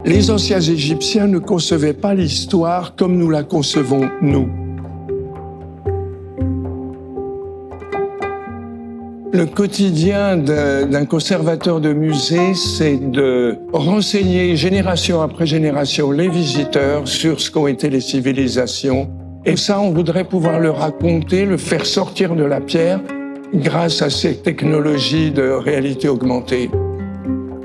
Les anciens Égyptiens ne concevaient pas l'histoire comme nous la concevons, nous. Le quotidien d'un conservateur de musée, c'est de renseigner génération après génération les visiteurs sur ce qu'ont été les civilisations. Et ça, on voudrait pouvoir le raconter, le faire sortir de la pierre grâce à ces technologies de réalité augmentée.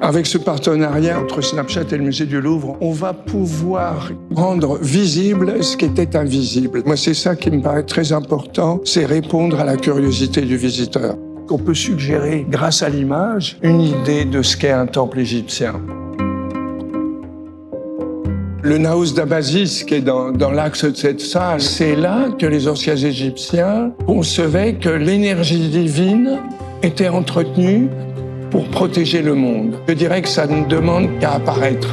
Avec ce partenariat entre Snapchat et le musée du Louvre, on va pouvoir rendre visible ce qui était invisible. Moi, c'est ça qui me paraît très important, c'est répondre à la curiosité du visiteur. On peut suggérer, grâce à l'image, une idée de ce qu'est un temple égyptien. Le Naos d'Abazis, qui est dans l'axe de cette salle, c'est là que les anciens Égyptiens concevaient que l'énergie divine était entretenue pour protéger le monde. Je dirais que ça ne demande qu'à apparaître.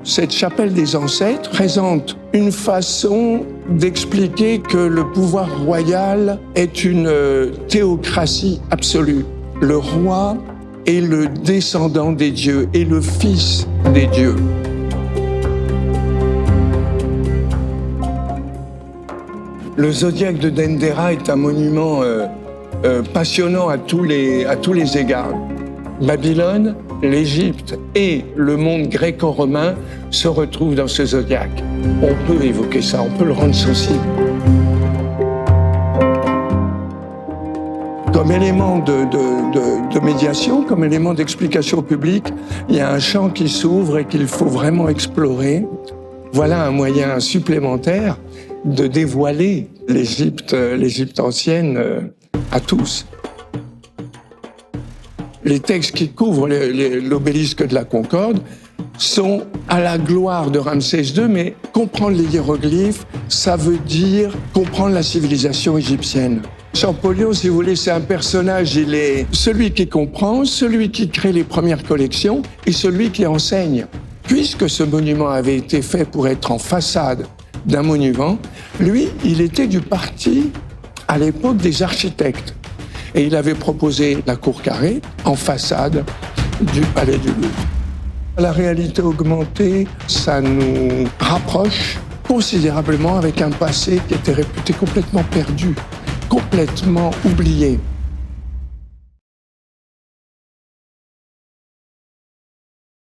Cette chapelle des ancêtres présente une façon d'expliquer que le pouvoir royal est une théocratie absolue. Le roi est le descendant des dieux et le fils des dieux. Le zodiaque de Dendera est un monument passionnant à tous les égards. Babylone, l'Égypte et le monde gréco-romain se retrouvent dans ce zodiaque. On peut évoquer ça, on peut le rendre sensible. Comme élément de médiation, comme élément d'explication publique, il y a un champ qui s'ouvre et qu'il faut vraiment explorer. Voilà un moyen supplémentaire de dévoiler l'Égypte ancienne à tous. Les textes qui couvrent l'obélisque de la Concorde sont à la gloire de Ramsès II, mais comprendre les hiéroglyphes, ça veut dire comprendre la civilisation égyptienne. Champollion, si vous voulez, c'est un personnage, il est celui qui comprend, celui qui crée les premières collections et celui qui enseigne. Puisque ce monument avait été fait pour être en façade d'un monument, lui, il était du parti, à l'époque, des architectes. Et il avait proposé la cour carrée en façade du palais du Louvre. La réalité augmentée, ça nous rapproche considérablement avec un passé qui était réputé complètement perdu, complètement oublié.